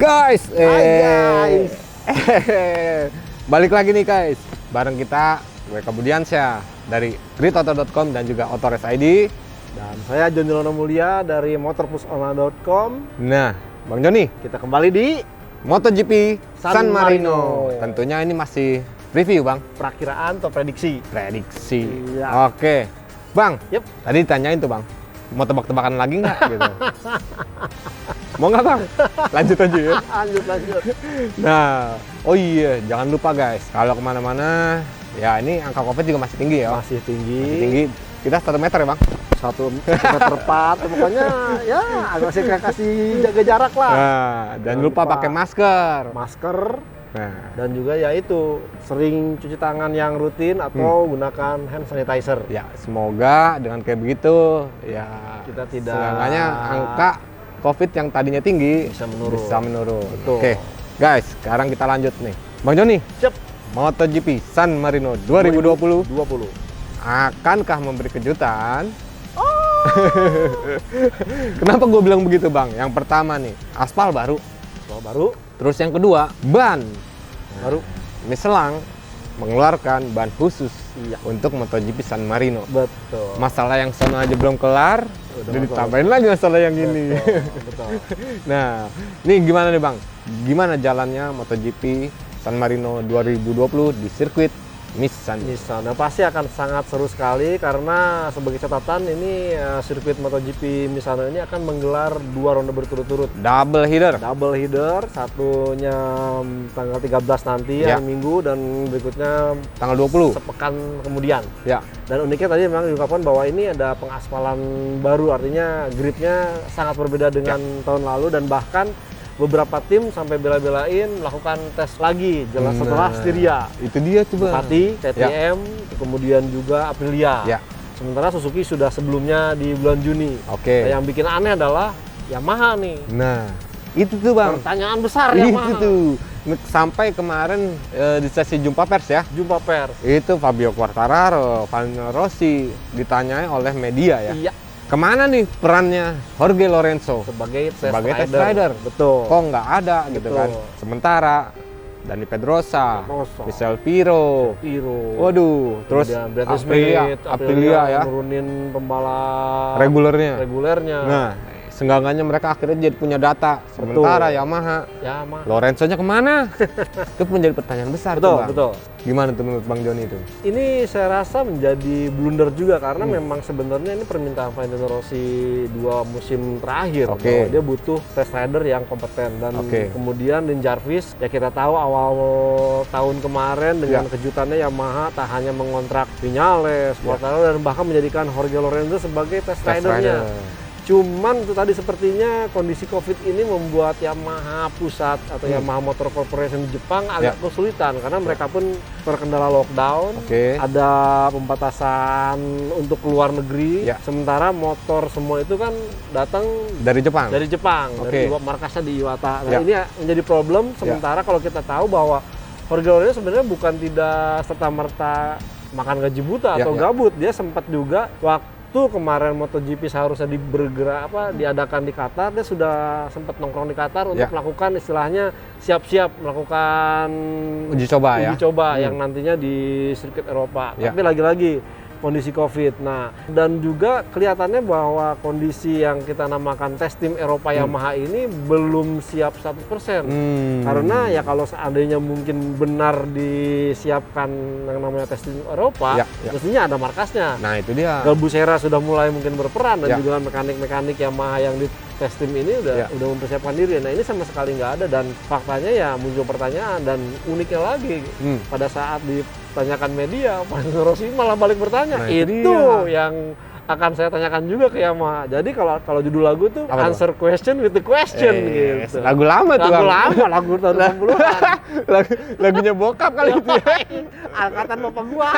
Guys, Hai guys. balik lagi nih guys, bareng kita gue Budiansyah dari gridauto.com dan juga Autores ID. Dan saya Joni Lono Mulia dari motorplusonline.com. Nah, Bang Joni, Kita kembali di MotoGP San San Marino. Marino. Tentunya ini masih review, Bang. perakiraan atau prediksi. Prediksi. Iya. Oke, Bang. Yep. Tadi ditanyain tuh, Bang. Mau tebak-tebakan lagi nggak? Gitu. Mau nggak, Bang? Lanjut aja ya. Lanjut. Nah, oh iya, jangan lupa guys, kalau kemana-mana, ya ini angka COVID juga masih tinggi ya. Masih tinggi. Masih tinggi. Kita 1 meter ya, Bang? 1 meter 4. Pokoknya ya agak sih kasih jaga jarak lah. Nah, jangan lupa pakai masker. Masker. Nah, Dan juga ya itu sering cuci tangan yang rutin atau gunakan hand sanitizer. ya semoga dengan kayak begitu, ya Kita tidak seenggaknya angka COVID yang tadinya tinggi bisa menurun. Betul. Oke, guys, sekarang kita lanjut nih. Bang Joni, Siap. MotoGP San Marino 2020 20. akankah memberi kejutan? Kenapa gue bilang begitu, Bang? Yang pertama nih, aspal baru. Soal baru. Terus yang kedua, ban. Baru. Michelin mengeluarkan ban khusus Iya. untuk MotoGP San Marino. Betul. Masalah yang sana aja belum kelar, Udah udah masalah. ditambahin lagi masalah yang ini. Betul. Nah, ini gimana nih, Bang? Gimana jalannya MotoGP San Marino 2020 di sirkuit Nissan? Nissan. Nah, pasti akan sangat seru sekali karena sebagai catatan ini sirkuit MotoGP Misano ini akan menggelar 2 ronde berturut-turut. Double header. Double header, satunya tanggal 13 nanti Ya. hari Minggu dan berikutnya Tanggal 20. sepekan kemudian. Ya. Dan uniknya tadi memang diungkapkan bahwa ini ada pengaspalan baru, artinya gripnya sangat berbeda dengan tahun lalu dan bahkan beberapa tim sampai bela-belain melakukan tes lagi jelas setelah Nah, Styria. Itu dia tuh, Bang. Ducati, KTM, kemudian juga Aprilia. Ya. Sementara Suzuki sudah sebelumnya di bulan Juni. Oke. Nah, yang bikin aneh adalah Yamaha nih. Nah, itu tuh, Bang. Pertanyaan besar Itu Yamaha. tuh. Sampai kemarin di sesi jumpa pers ya. Jumpa pers. Itu Fabio Quartararo, Valentino Rossi ditanyai oleh media ya. Iya, Kemana nih perannya Jorge Lorenzo sebagai test rider? Betul. Kok nggak ada gitu Betul. kan? Sementara Dani Pedrosa, Pedrosa. Michel Piro, Piro. waduh, terus Kemudian Brad Aprilia, Smith, Aprilia ya, nurunin pembalap regulernya. Nah, Nah, seenggaknya mereka akhirnya jadi punya data. Sementara Yamaha, Yamaha. Lorenzo-nya kemana? Itu menjadi pertanyaan besar tuh, Betul, Bang. betul. Gimana tuh menurut Bang Joni itu? Ini saya rasa menjadi blunder juga karena memang sebenarnya ini permintaan Valentino Rossi 2 musim terakhir. Oke. Bahwa dia butuh test rider yang kompeten dan Oke. kemudian Dean Jarvis ya kita tahu awal tahun kemarin dengan Ya. kejutannya Yamaha tak hanya mengontrak Viñales, Quartararo dan bahkan menjadikan Jorge Lorenzo sebagai test Test ridernya. rider. Cuman itu tadi sepertinya kondisi COVID ini membuat Yamaha pusat atau Yamaha Motor Corporation di Jepang agak kesulitan karena mereka pun terkendala lockdown, Oke. ada pembatasan untuk keluar negeri. Ya. Sementara motor semua itu kan datang Dari Jepang. dari Jepang, dari Oke. markasnya di Iwata. Nah, Ya. ini menjadi problem. Sementara kalau kita tahu bahwa Jorge Lorenzo sebenarnya bukan tidak serta-merta makan gaji buta Ya, atau ya. gabut. Dia sempat juga waktu kemarin MotoGP seharusnya diadakan di Qatar, dia sudah sempat nongkrong di Qatar untuk Ya. melakukan istilahnya siap-siap melakukan Uji coba ya. yang nantinya di sirkuit Eropa. Ya. Tapi lagi-lagi kondisi COVID. Nah, dan juga kelihatannya bahwa kondisi yang kita namakan tes tim Eropa Yamaha ini belum siap 100%. Karena ya kalau seandainya mungkin benar disiapkan yang namanya tes tim Eropa, Ya, ya. mestinya ada markasnya. Nah, itu dia. Galbusera sudah mulai mungkin berperan dan Ya. juga mekanik-mekanik Yamaha yang di tes tim ini Ya. udah mempersiapkan diri. Nah, ini sama sekali nggak ada dan faktanya ya muncul pertanyaan dan uniknya lagi pada saat ditanyakan media, Valentino Rossi malah balik bertanya. Nah, itu itu dia. yang akan saya tanyakan juga ke Yamaha. Jadi kalau judul lagu tuh Apa tuh? answer question with the question gitu. Lagu lama tuh, Lagu Bang. lama, lagu tahun 60-an. Lagunya bokap kali itu ya. Angkatan bapak gua.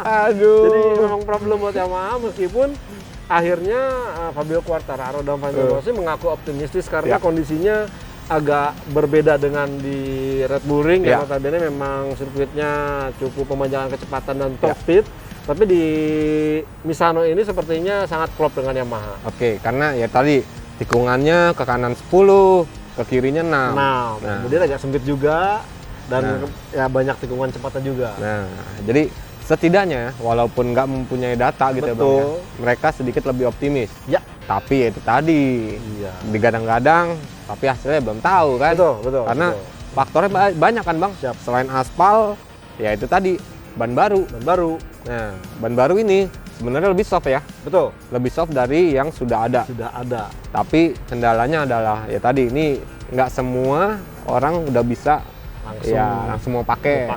Aduh. Jadi memang problem buat Yamaha meskipun akhirnya Fabio Quartararo dan Valentino Rossi mengaku optimistis karena Ya. kondisinya agak berbeda dengan di Red Bull Ring Ya. yang notabene memang sirkuitnya cukup pemanjangan kecepatan dan top Ya. speed. Tapi di Misano ini sepertinya sangat klop dengan Yamaha. Oke, karena ya tadi tikungannya ke kanan 10, ke kirinya 6. Nah, kemudian agak sempit juga dan Nah. ya banyak tikungan cepatnya juga. Nah, jadi setidaknya walaupun nggak mempunyai data gitu ya Bang ya, Betul. mereka sedikit lebih optimis. Ya, Tapi ya itu tadi, iya. digadang-gadang, tapi hasilnya belum tahu kan. Betul. Karena betul. faktornya banyak kan Bang. Siap. Selain aspal, ya itu tadi ban baru. Dan baru, Nah, ban baru ini sebenarnya lebih soft ya, betul, lebih soft dari yang sudah ada. sudah ada. Tapi kendalanya adalah ya tadi ini nggak semua orang udah bisa langsung mau pakai.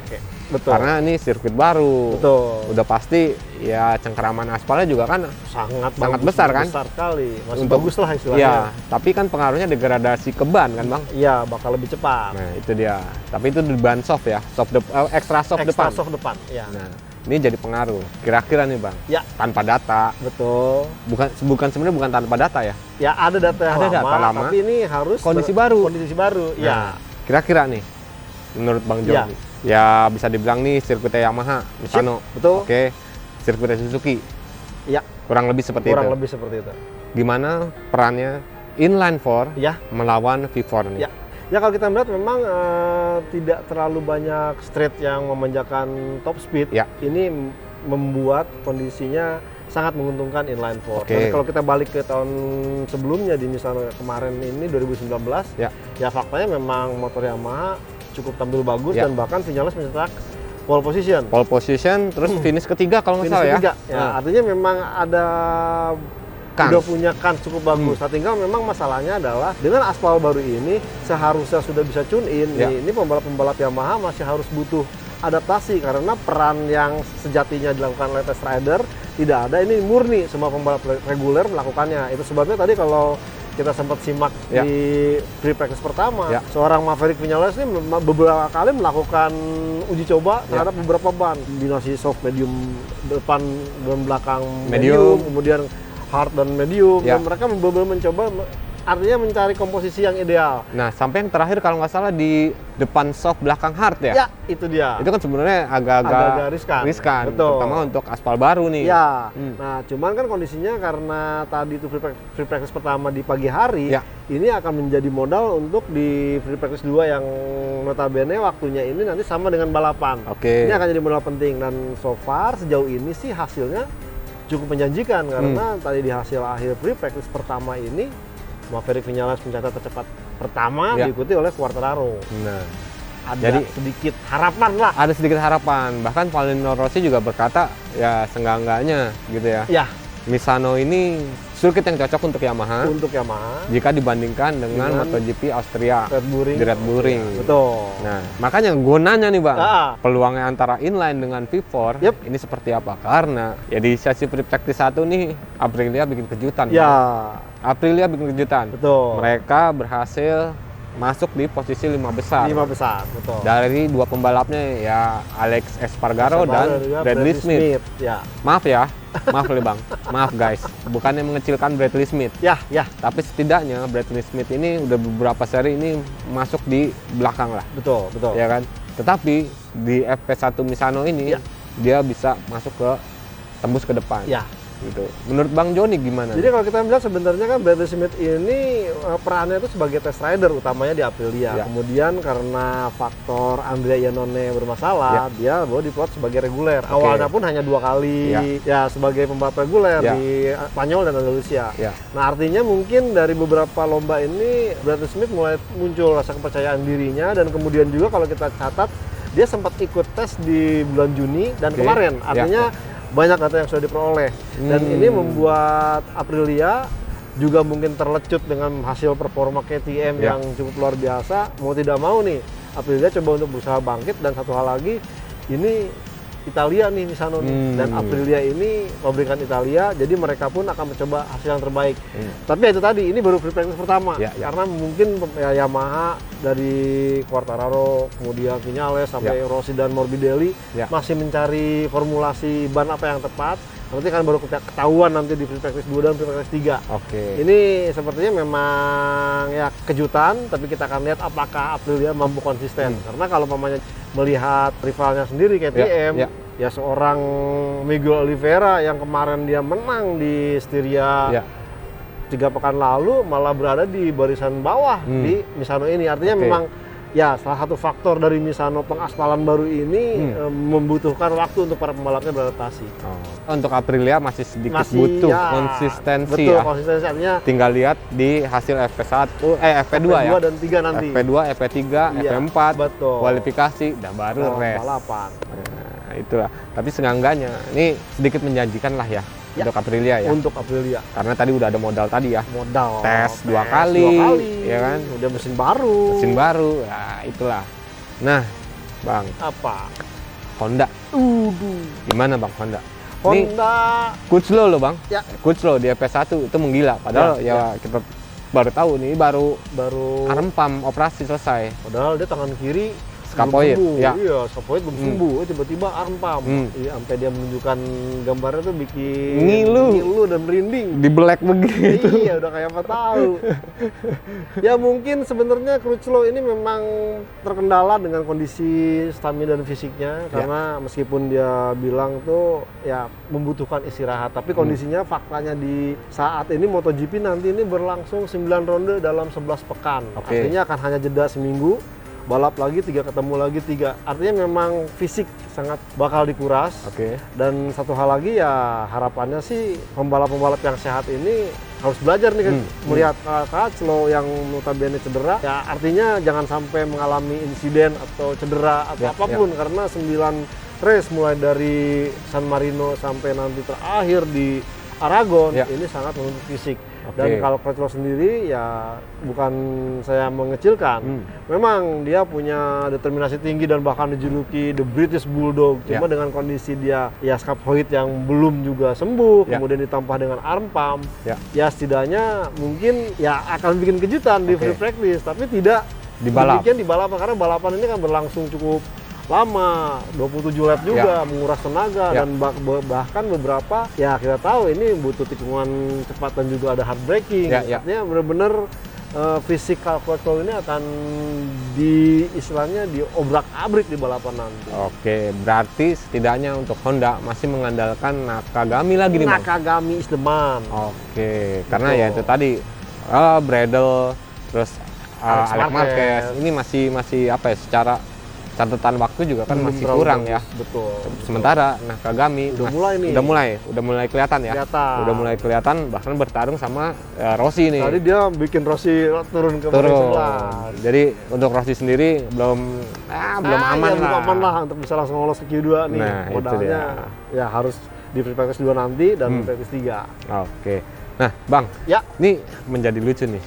Betul. Karena ini sirkuit baru. Betul. Udah pasti ya cengkeraman aspalnya juga kan. Sangat besar kan? Besar sekali. Masih Untuk- bagus lah istilahnya. Ya, tapi kan pengaruhnya degradasi ke ban kan Bang. Iya, bakal lebih cepat. Nah, itu dia. Tapi itu di ban soft ya, extra soft Extra depan. soft depan. Ya. Nah, ini jadi pengaruh. Kira-kira nih Bang, Ya, tanpa data, betul. bukan sebenarnya bukan tanpa data ya. Ya ada data yang Ada data lama, tapi ini harus kondisi baru. Kondisi baru. Nah, Ya. kira-kira nih menurut Bang Ya. Joni, ya bisa dibilang nih sirkuitnya Yamaha, Misano, betul. oke, sirkuitnya Suzuki, Ya, kurang lebih seperti kurang itu. lebih seperti itu. Gimana perannya inline 4 Ya. melawan V4 nih? Ya. Ya kalau kita melihat memang tidak terlalu banyak street yang memanjakan top speed. Ya. Ini membuat kondisinya sangat menguntungkan inline 4. Oke. Dan kalau kita balik ke tahun sebelumnya di misalnya kemarin ini 2019, Ya. ya faktanya memang motor Yamaha cukup tampil bagus Ya. dan bahkan Vinales mencetak pole position. Pole position, terus finish ketiga kalau nggak Finish salah ketiga. ya. Ya, artinya memang ada Kans. udah punya kans cukup bagus. Nah, tinggal memang masalahnya adalah dengan aspal baru ini seharusnya sudah bisa tune in. Ya. Ini pembalap-pembalap Yamaha masih harus butuh adaptasi karena peran yang sejatinya dilakukan oleh test rider tidak ada. Ini murni semua pembalap reguler melakukannya. Itu sebabnya tadi kalau kita sempat simak Ya. di free practice pertama, Ya. seorang Maverick Vinales ini beberapa kali melakukan uji coba Ya. terhadap beberapa ban, kombinasi soft, medium depan dan belakang Medium. kemudian hard dan medium, Ya. dan mereka benar-benar mencoba, artinya mencari komposisi yang ideal. Nah, sampai yang terakhir kalau nggak salah di depan soft belakang hard ya. Ya, itu dia. Itu kan sebenarnya Agak agak-agak riskan. Betul. terutama untuk aspal baru nih. Ya, Hmm. nah cuman kan kondisinya karena tadi itu free practice pertama di pagi hari, Ya. ini akan menjadi modal untuk di free practice 2 yang notabene waktunya ini nanti sama dengan balapan. Oke. Ini akan jadi modal penting dan so far sejauh ini sih hasilnya cukup menjanjikan karena tadi di hasil akhir free practice pertama ini Maverick Vinales mencatat tercepat pertama Ya. diikuti oleh Quartararo. Nah, Ada Jadi- sedikit harapan lah. ada sedikit harapan. Bahkan Valentino Rossi juga berkata ya seenggak-enggaknya gitu ya. Ya, Misano ini sirkuit yang cocok untuk Yamaha untuk Yamaha, jika dibandingkan dengan Dengan MotoGP Austria. Red Bull Ring. Di Red Bull Ring. Betul. Nah, makanya gue nanya nih Bang, Ah. peluangnya antara inline dengan V4 Yep. ini seperti apa? Karena ya di sesi free practice 1 nih Aprilia bikin kejutan. Ya, Bang. Aprilia bikin kejutan. betul. Mereka berhasil masuk di posisi 5 besar. 5 besar, betul. Dari dua pembalapnya ya Alex Espargaro dan juga Bradley Smith. Ya, Maaf ya, maaf nih Bang, maaf guys. Bukannya mengecilkan Bradley Smith, ya, ya, tapi setidaknya Bradley Smith ini udah beberapa seri ini masuk di belakang lah, betul, betul. ya kan. Tetapi di FP1 Misano ini Ya. dia bisa masuk ke tembus ke depan. Ya. Gitu. Menurut Bang Joni gimana? Jadi kalau kita melihat sebenarnya kan Bradley Smith ini perannya itu sebagai test rider utamanya di Aprilia. Ya. Kemudian karena faktor Andrea Iannone bermasalah, dia baru diplot sebagai reguler. Oke. Awalnya pun hanya 2 kali ya sebagai pembalap reguler Ya. di Spanyol dan Andalusia. Ya. Nah artinya mungkin dari beberapa lomba ini Bradley Smith mulai muncul rasa kepercayaan dirinya dan kemudian juga kalau kita catat dia sempat ikut tes di bulan Juni dan Oke. kemarin. Artinya banyak data yang sudah diperoleh dan ini membuat Aprilia juga mungkin terlecut dengan hasil performa KTM Ya. yang cukup luar biasa. Mau tidak mau nih Aprilia coba untuk berusaha bangkit dan satu hal lagi ini Italia nih Misano nih. Dan Aprilia ini pabrikan Italia, jadi mereka pun akan mencoba hasil yang terbaik. Tapi itu tadi, ini baru free practice pertama, Ya, ya. karena mungkin ya, Yamaha dari Quartararo, kemudian Vinales sampai Rossi dan Morbidelli Ya. masih mencari formulasi ban apa yang tepat. Nanti kan baru ketahuan nanti di free practice 2 dan free practice 3. Oke. Ini sepertinya memang ya kejutan, tapi kita akan lihat apakah Aprilia mampu konsisten. Karena kalau mamanya melihat rivalnya sendiri KTM, ya seorang Miguel Oliveira yang kemarin dia menang di Styria Ya. 3 pekan lalu malah berada di barisan bawah di Misano ini. Artinya memang ya salah satu faktor dari Misano pengaspalan baru ini membutuhkan waktu untuk para pembalapnya beradaptasi. Untuk Aprilia masih sedikit butuh konsistensi betul, ya. konsistensi artinya Tinggal lihat di hasil FP2 ya. dan 3 nanti. FP2, FP3, FP4, betul. kualifikasi, dan baru race. Balapan. Nah, itulah. Tapi seenggaknya ini sedikit menjanjikan lah ya, untuk Aprilia ya. Untuk Aprilia. Karena tadi udah ada modal tadi ya. Modal. Tes dua kali, ya kan? Udah mesin baru. Mesin baru, ya itulah. Nah, Bang. Apa? Honda. Gimana Bang Honda? Honda. Kuclo loh Bang. Ya. Kuclo di FP1 itu menggila. Padahal kita baru tahu nih, baru arempam operasi selesai. Padahal dia tangan kiri Skapoid, ya. Iya, skapoid belum sembuh. Tiba-tiba armpam. Iya, sampai dia menunjukkan gambarnya tuh bikin ngilu dan merinding. Di black begitu. Iya, udah kayak apa tahu. Ya mungkin sebenarnya Crutchlow ini memang terkendala dengan kondisi stamina dan fisiknya karena meskipun dia bilang tuh ya membutuhkan istirahat, tapi kondisinya faktanya di saat ini MotoGP nanti ini berlangsung 9 ronde dalam 11 pekan. Artinya akan hanya jeda seminggu. Balap lagi 3, ketemu lagi 3. Artinya memang fisik sangat bakal dikuras. Dan satu hal lagi ya harapannya sih pembalap-pembalap yang sehat ini harus belajar nih melihat Crutchlow yang notabene cedera. Ya artinya jangan sampai mengalami insiden atau cedera atau apapun karena 9 race mulai dari San Marino sampai nanti terakhir di Aragon ini sangat menuntut fisik. Dan kalau Crutchlow sendiri ya bukan saya mengecilkan, memang dia punya determinasi tinggi dan bahkan dijuluki The British Bulldog. Cuma dengan kondisi dia ya scaphoid yang belum juga sembuh, kemudian ditambah dengan arm pump, ya setidaknya mungkin ya akan bikin kejutan di free practice, tapi tidak demikian di balapan karena balapan ini kan berlangsung cukup lama, 27 lap juga, menguras tenaga dan bahkan beberapa ya kita tahu ini butuh tikungan cepat dan juga ada hard braking. Artinya benar-benar fisikal Crutchlow ini akan istilahnya diobrak-abrik di balapan nanti. Berarti setidaknya untuk Honda masih mengandalkan Nakagami lagi nih Bang. Nakagami is the man. Karena ya itu tadi Bradle terus Alex Marquez ini masih apa ya, secara catatan waktu juga kan masih kurang ya. Sementara Nakagami udah mulai kelihatan ya. Udah mulai kelihatan bahkan bertarung sama Rossi nih. Tadi dia bikin Rossi turun ke paling 11. Jadi untuk Rossi sendiri belum aman lah untuk bisa langsung lolos ke Q2 nih. Modalnya ya harus di free practice 2 nanti dan free practice 3. Nah, Bang. Ini menjadi lucu nih.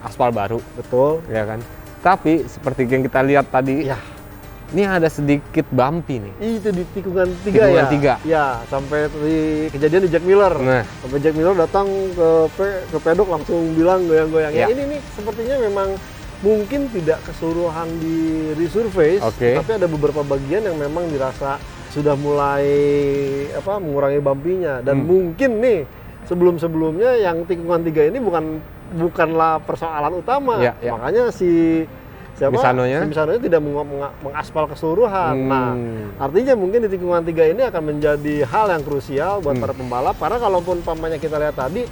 Aspal baru. Betul. Ya kan. Tapi seperti yang kita lihat tadi. Ini ada sedikit bumpy nih. Itu di tikungan 3 ya? Ya, sampai kejadian di Jack Miller. Sampai Jack Miller datang ke pedok langsung bilang goyang-goyang. Ini nih sepertinya memang mungkin tidak keseluruhan di resurface, tapi ada beberapa bagian yang memang dirasa sudah mulai mengurangi bumpy-nya. Dan mungkin nih sebelum-sebelumnya yang tikungan 3 ini bukanlah persoalan utama. Makanya Misanonya tidak mengaspal keseluruhan. Nah, artinya mungkin di tikungan 3 ini akan menjadi hal yang krusial buat para pembalap. Karena kalaupun pamannya kita lihat tadi,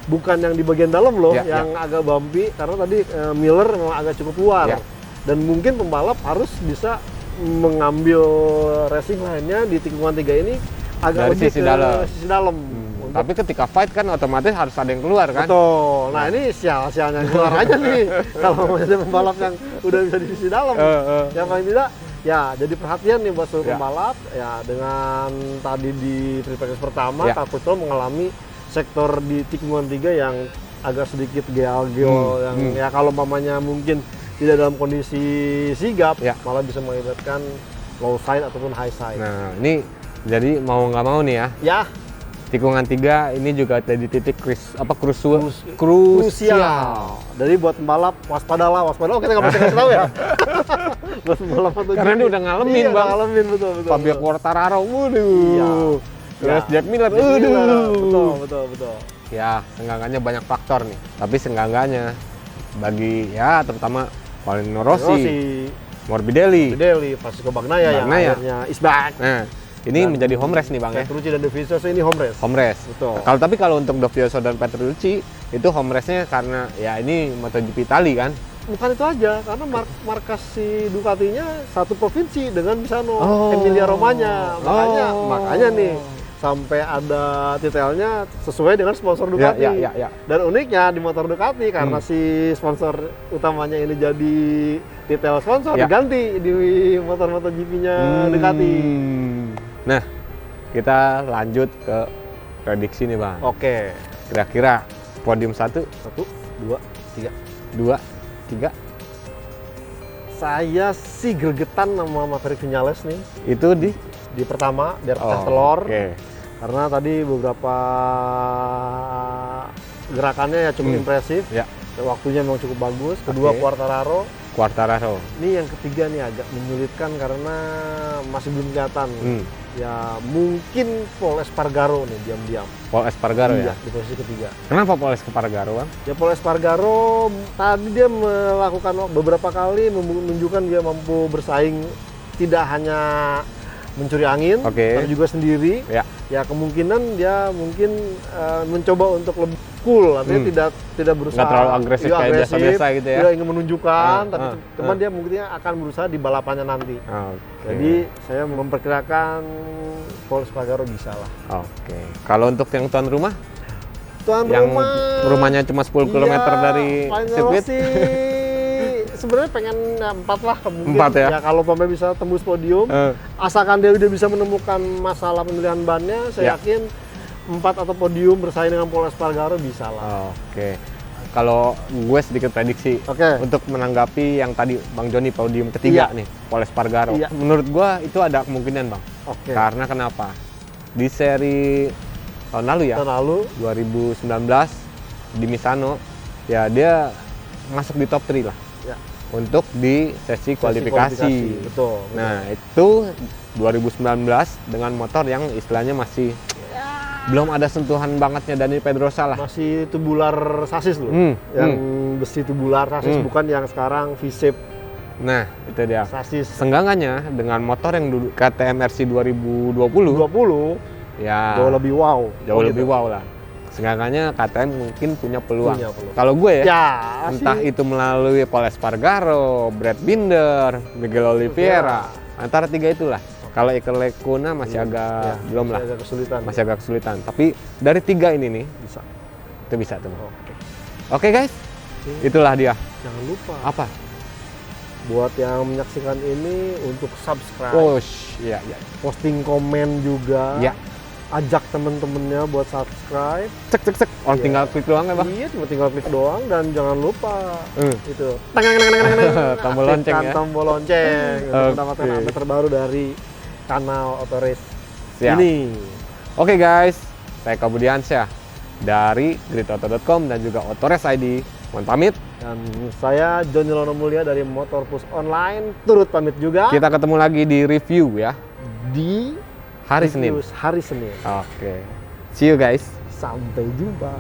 bukan yang di bagian dalam loh, yang agak bumpy. Karena tadi Miller memang agak cukup luar. Dan mungkin pembalap harus bisa mengambil racing lainnya di tikungan 3 ini agak lebih ke sisi dalam. Tapi ketika fight kan otomatis harus ada yang keluar kan? Betul. Nah ini sial-sialnya keluar aja nih. Kalau ada pembalap yang udah bisa di sisi dalam. Yang paling tidak, ya jadi perhatian nih buat seluruh pembalap. Ya dengan tadi di free practice pertama, Crutchlow mengalami sektor di tikungan 3 yang agak sedikit geol-geol. Yang ya kalau mamanya mungkin tidak dalam kondisi sigap, malah bisa mengakibatkan low side ataupun high side. Nah ini jadi mau nggak mau nih ya. Tikungan 3 ini juga ada di titik krusial. Jadi buat pembalap waspadalah. Kita nggak bisa kasih tahu ya. Buat pembalap karena dia udah ngalamin Bang. Ngalamin betul. Fabio Quartararo, terus Jack Miller, betul. Ya, seenggaknya banyak faktor nih. Tapi seenggaknya bagi terutama Valentino Rossi, Morbidelli, Francisco Bagnaia yang akhirnya is back. Nah, ini menjadi home race nih Bang ya. Petrucci dan Dovizioso ini home race. Betul. Tapi kalau untuk Dovizioso dan Petrucci itu home race-nya karena ya ini MotoGP Italia kan. Bukan itu aja, karena markas si Ducatinya satu provinsi dengan Misano, Oh. Emilia Romagna. Makanya nih sampai ada titelnya sesuai dengan sponsor Ducati. Ya. Dan uniknya di motor Ducati karena si sponsor utamanya ini jadi titel sponsor diganti di motor MotoGP-nya Ducati. Nah, kita lanjut ke prediksi nih Bang. Oke. Kira-kira podium 1, 1, 2, 3. 2, 3 Saya sih gregetan sama Maverick Viñales nih. itu Di pertama, biar pecah telur. Oke. Karena tadi beberapa gerakannya ya cukup impresif. Ya. Waktunya memang cukup bagus. Kedua, Oke. Quartararo. Ini yang ketiga nih agak menyulitkan karena masih belum kelihatan. Ya mungkin Pol Espargaro nih diam-diam. Pol Espargaro Iya, ya. di posisi ketiga. Kenapa Pol Espargaro Bang? Ya Pol Espargaro tadi dia melakukan beberapa kali menunjukkan dia mampu bersaing tidak hanya mencuri angin, Oke. tapi juga sendiri. Ya. Ya kemungkinan dia mungkin mencoba untuk lebih cool, artinya tidak berusaha Nggak terlalu agresif kayak biasa-biasa gitu ya. Tidak ingin menunjukkan, tapi cuman ah. dia mungkin akan berusaha di balapannya nanti. Oke. Jadi saya memperkirakan Pol Espargaro bisa lah. Oke. Kalau untuk yang tuan rumah Tuan yang rumah rumahnya cuma 10 km dari final sirkuit. sih sebenarnya pengen 4 lah mungkin. 4 ya? Ya kalau Pampe bisa tembus podium, asalkan dia udah bisa menemukan masalah pemilihan bannya, saya yakin 4 atau podium bersaing dengan Pol Espargaro bisa lah. Oke. Kalau gue sedikit prediksi untuk menanggapi yang tadi Bang Joni podium ketiga nih, Pol Espargaro. Iya. Menurut gue itu ada kemungkinan Bang. Oke. Karena kenapa? Di seri tahun lalu ya, Tahun lalu 2019 di Misano, ya dia masuk di top 3 lah. Ya. Untuk di sesi kualifikasi. Betul. Nah, itu 2019 dengan motor yang istilahnya masih belum ada sentuhan bangetnya Dani Pedrosa lah. Masih tubular sasis loh. Yang besi tubular sasis, bukan yang sekarang V-shape Nah, itu dia. sasis. Senggangannya dengan motor yang dulu KTM RC 2020 ya jauh lebih wow. jauh lebih wow lah. Senggangannya KTM mungkin punya peluang. Punya peluang. Kalau gue ya, entah sih. itu melalui Pol Espargaro, Brad Binder, Miguel Oliveira, antara 3 itulah. Kalau Iker Lecuona masih agak belum lah. Masih agak kesulitan. Tapi dari 3 ini nih Bisa. itu bisa tuh. Oke. Oke guys, itulah dia. Jangan lupa Apa? buat yang menyaksikan ini untuk subscribe, Iya. posting komen juga, Ya. ajak temen-temennya buat subscribe. Cek. Orang tinggal klik doang ya Bang. Iya, cuma tinggal klik doang dan jangan lupa itu Tombol lonceng aktifkan ya. tombol lonceng untuk mendapatkan Oke. update terbaru dari kanal Autorace Siap. ini. Oke guys, saya Kabudiansyah dari gridauto.com dan juga Autorace ID. Mohon pamit. Dan saya Joni Lono Mulia dari Motor Plus Online turut pamit juga Kita ketemu lagi di review ya. di Hari Senin. Hari Senin. Oke. See you guys. Sampai jumpa.